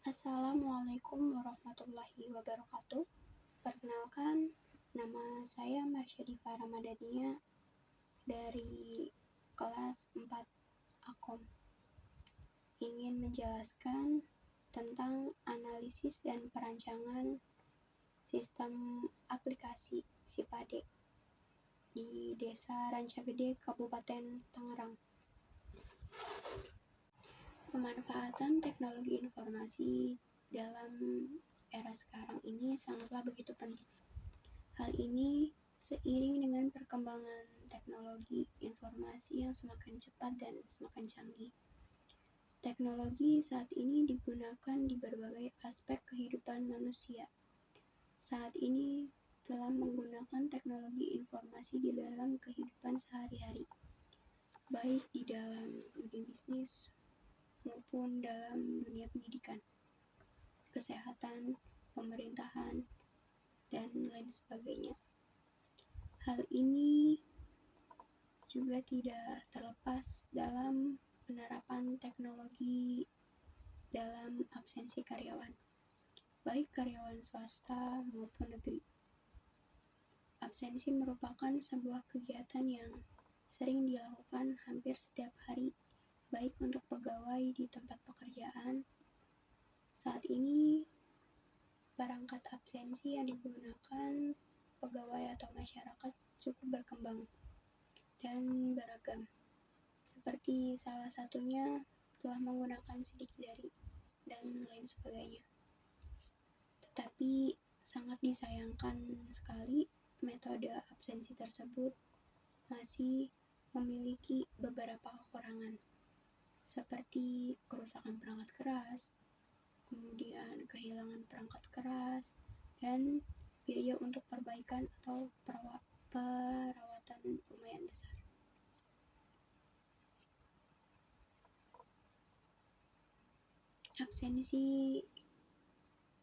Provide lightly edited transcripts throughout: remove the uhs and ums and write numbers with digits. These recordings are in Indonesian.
Assalamualaikum warahmatullahi wabarakatuh. Perkenalkan, nama saya Marsyadifah Ramadhania dari kelas 4 Akom. Ingin menjelaskan tentang analisis dan perancangan sistem aplikasi Sipade di Desa Rancagede, Kabupaten Tangerang. Pemanfaatan teknologi informasi dalam era sekarang ini sangatlah begitu penting. Hal ini seiring dengan perkembangan teknologi informasi yang semakin cepat dan semakin canggih. Teknologi saat ini digunakan di berbagai aspek kehidupan manusia. Saat ini telah menggunakan teknologi informasi di dalam kehidupan sehari-hari, baik di dalam dunia bisnis maupun dalam dunia pendidikan, kesehatan, pemerintahan, dan lain sebagainya. Hal ini juga tidak terlepas dalam penerapan teknologi dalam absensi karyawan, baik karyawan swasta maupun negeri. Absensi merupakan sebuah kegiatan yang sering dilakukan hampir setiap hari, baik untuk pegawai di tempat pekerjaan. Saat ini, perangkat absensi yang digunakan pegawai atau masyarakat cukup berkembang dan beragam. Seperti salah satunya telah menggunakan sidik jari dan lain sebagainya. Tetapi sangat disayangkan sekali metode absensi tersebut masih memiliki beberapa kekurangan, seperti kerusakan perangkat keras, kemudian kehilangan perangkat keras, dan biaya untuk perbaikan atau perawatan lumayan besar. Absensi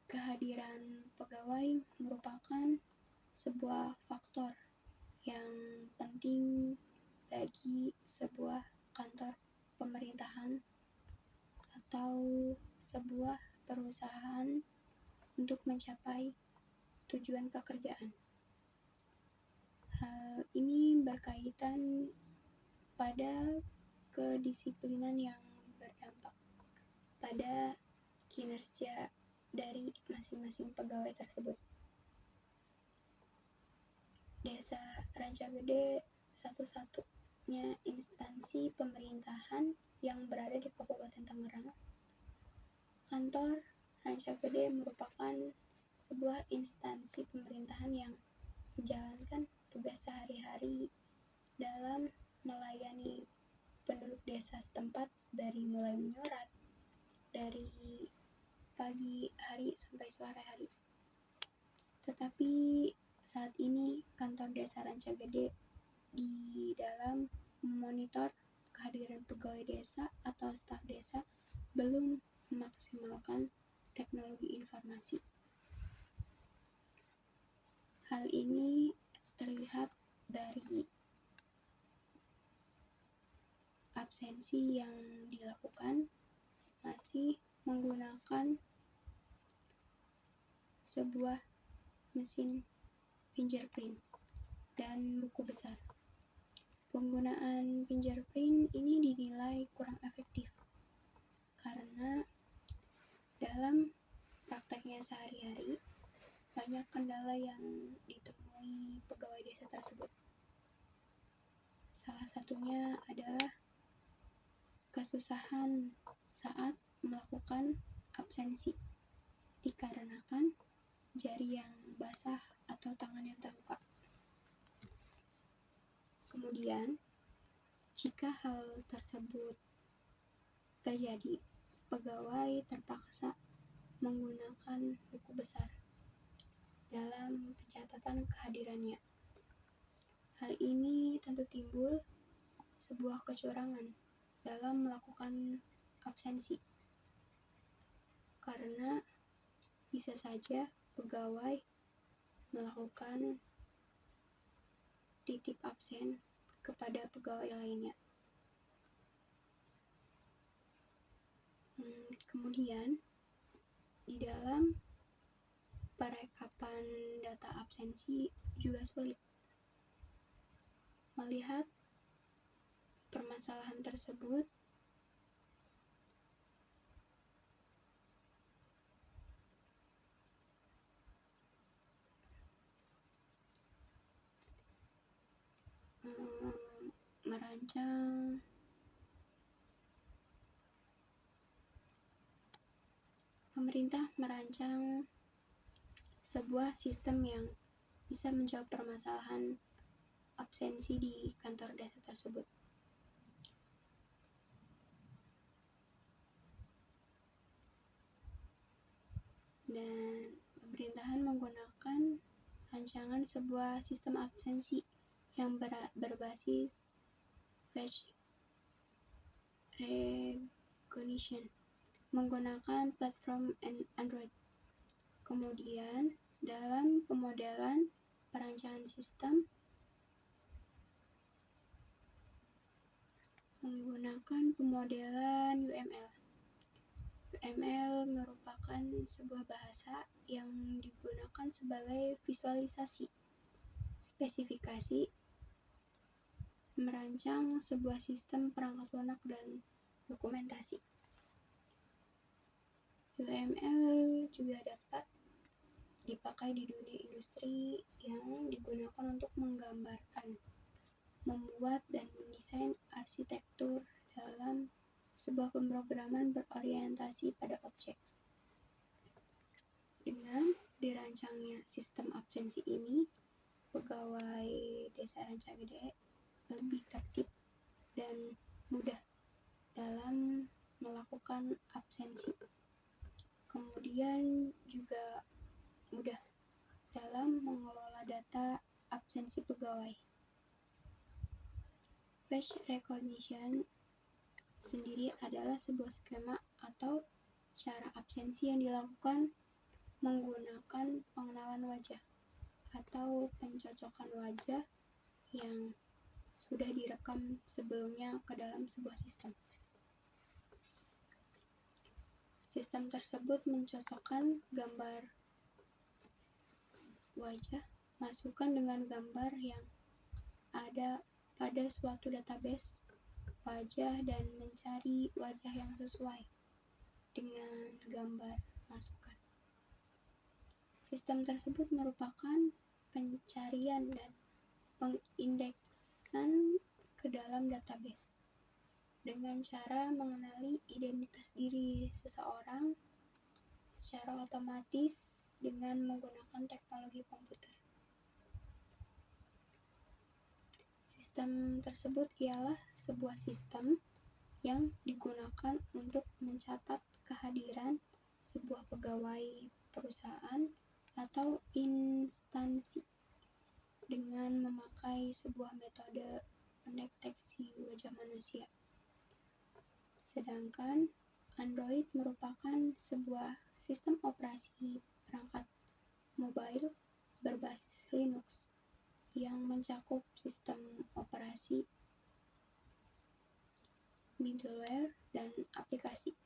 kehadiran pegawai merupakan sebuah faktor yang penting bagi sebuah kantor pemerintahan atau sebuah perusahaan untuk mencapai tujuan pekerjaan. Hal ini berkaitan pada kedisiplinan yang berdampak pada kinerja dari masing-masing pegawai tersebut. Desa Rancagede satu-satunya instansi pemerintahan yang berada di Kabupaten Tangerang. Kantor Rancagede merupakan sebuah instansi pemerintahan yang menjalankan tugas sehari-hari dalam melayani penduduk desa setempat dari mulai menyurat dari pagi hari sampai sore hari. Tetapi saat ini kantor desa Rancagede di dalam memonitor kehadiran pegawai desa atau staf desa belum memaksimalkan teknologi informasi. Hal ini terlihat dari absensi yang dilakukan masih menggunakan sebuah mesin fingerprint dan buku besar. Penggunaan fingerprint ini dinilai kurang efektif karena dalam prakteknya sehari-hari banyak kendala yang ditemui pegawai desa tersebut. Salah satunya adalah kesusahan saat melakukan absensi dikarenakan jari yang basah atau tangan yang terluka. Kemudian, jika hal tersebut terjadi, pegawai terpaksa menggunakan buku besar dalam pencatatan kehadirannya. Hal ini tentu timbul sebuah kecurangan dalam melakukan absensi, karena bisa saja pegawai melakukan titip absen kepada pegawai lainnya. Kemudian Di dalam perekapan data absensi juga sulit. Melihat permasalahan tersebut, pemerintah merancang sebuah sistem yang bisa menjawab permasalahan absensi di kantor desa tersebut. Dan pemerintahan menggunakan rancangan sebuah sistem absensi yang berbasis face recognition menggunakan platform Android. Kemudian, dalam pemodelan perancangan sistem menggunakan pemodelan UML. UML merupakan sebuah bahasa yang digunakan sebagai visualisasi, spesifikasi, merancang sebuah sistem perangkat lunak dan dokumentasi. UML juga dapat dipakai di dunia industri yang digunakan untuk menggambarkan, membuat, dan mendesain arsitektur dalam sebuah pemrograman berorientasi pada objek. Dengan dirancangnya sistem absensi ini, pegawai Desa Rancagede lebih tertib dan mudah dalam melakukan absensi. Kemudian juga mudah dalam mengelola data absensi pegawai. Face recognition sendiri adalah sebuah skema atau cara absensi yang dilakukan menggunakan pengenalan wajah atau pencocokan wajah yang sudah direkam sebelumnya ke dalam sebuah sistem. Sistem tersebut mencocokkan gambar wajah masukkan dengan gambar yang ada pada suatu database wajah dan mencari wajah yang sesuai dengan gambar masukan. Sistem tersebut merupakan pencarian dan pengindeksan ke dalam database dengan cara mengenali identitas diri seseorang secara otomatis dengan menggunakan teknologi komputer. Sistem tersebut ialah sebuah sistem yang digunakan untuk mencatat kehadiran sebuah pegawai perusahaan atau instansi dengan memakai sebuah metode pendeteksi wajah manusia. Sedangkan Android merupakan sebuah sistem operasi perangkat mobile berbasis Linux yang mencakup sistem operasi, middleware, dan aplikasi.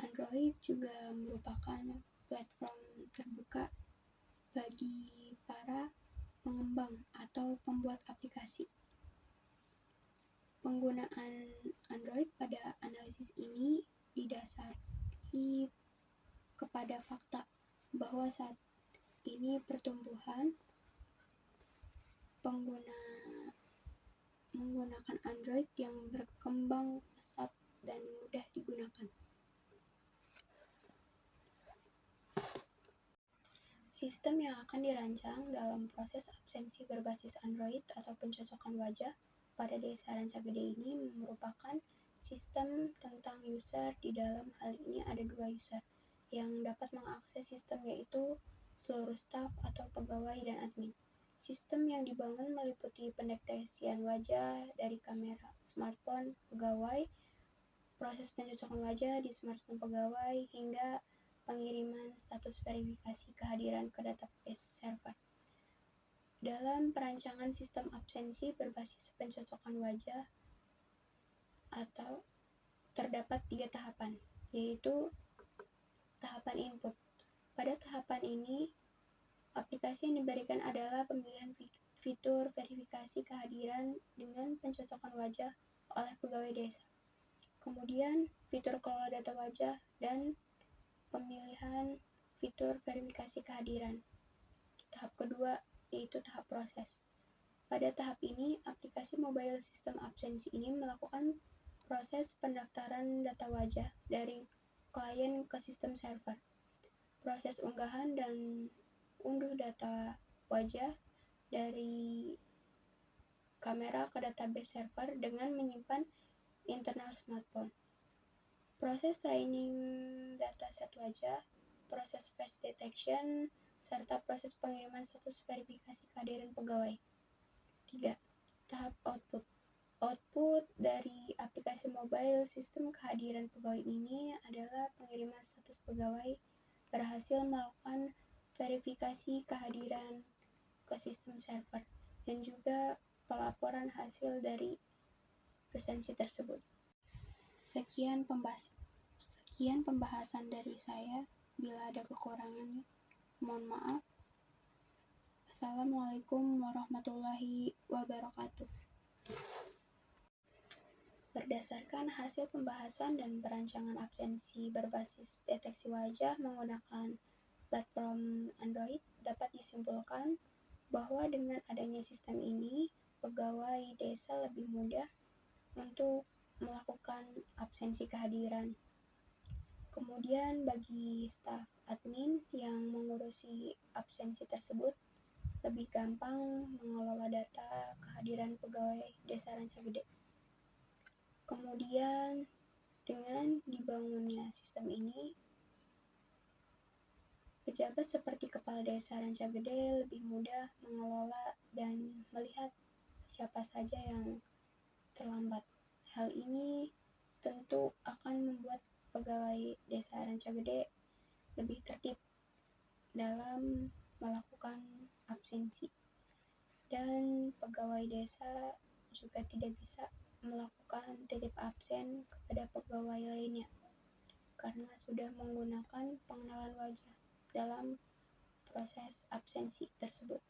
Android juga merupakan platform terbuka bagi para pengembang atau pembuat aplikasi. Penggunaan Android pada analisis ini didasari kepada fakta bahwa saat ini pertumbuhan pengguna menggunakan Android yang berkembang pesat dan mudah digunakan. Sistem yang akan dirancang dalam proses absensi berbasis Android atau pencocokan wajah pada Desa Rancagede ini merupakan sistem tentang user. Di dalam hal ini ada 2 user yang dapat mengakses sistem, yaitu seluruh staf atau pegawai dan admin. Sistem yang dibangun meliputi pendeteksian wajah dari kamera smartphone pegawai, proses pencocokan wajah di smartphone pegawai, hingga pengiriman status verifikasi kehadiran ke database server. Dalam perancangan sistem absensi berbasis pencocokan wajah atau terdapat 3 tahapan, yaitu tahap Tahapan input. Pada tahapan ini, aplikasi yang diberikan adalah pemilihan fitur verifikasi kehadiran dengan pencocokan wajah oleh pegawai desa. Kemudian, fitur kelola data wajah dan pemilihan fitur verifikasi kehadiran. Tahap kedua yaitu tahap proses. Pada tahap ini, aplikasi mobile sistem absensi ini melakukan proses pendaftaran data wajah dari klien ke sistem server. Proses unggahan dan unduh data wajah dari kamera ke database server dengan menyimpan internal smartphone. Proses training dataset wajah, proses face detection, serta proses pengiriman status verifikasi kehadiran pegawai. 3. Tahap output. Output dari aplikasi mobile sistem kehadiran pegawai ini adalah pengiriman status pegawai berhasil melakukan verifikasi kehadiran ke sistem server dan juga pelaporan hasil dari presensi tersebut. Sekian pembahasan dari saya. Bila ada kekurangannya, mohon maaf. Assalamualaikum warahmatullahi wabarakatuh. Berdasarkan hasil pembahasan dan perancangan absensi berbasis deteksi wajah menggunakan platform Android, dapat disimpulkan bahwa dengan adanya sistem ini, pegawai desa lebih mudah untuk melakukan absensi kehadiran. Kemudian bagi staf admin yang mengurusi absensi tersebut, lebih gampang mengelola data kehadiran pegawai desa Rancagede. Kemudian dengan dibangunnya sistem ini, pejabat seperti kepala desa Rancagede lebih mudah mengelola dan melihat siapa saja yang terlambat. Hal ini tentu akan membuat pegawai desa Rancagede lebih tertib dalam melakukan absensi, dan pegawai desa juga tidak bisa melakukan titip absen kepada pegawai lainnya karena sudah menggunakan pengenalan wajah dalam proses absensi tersebut.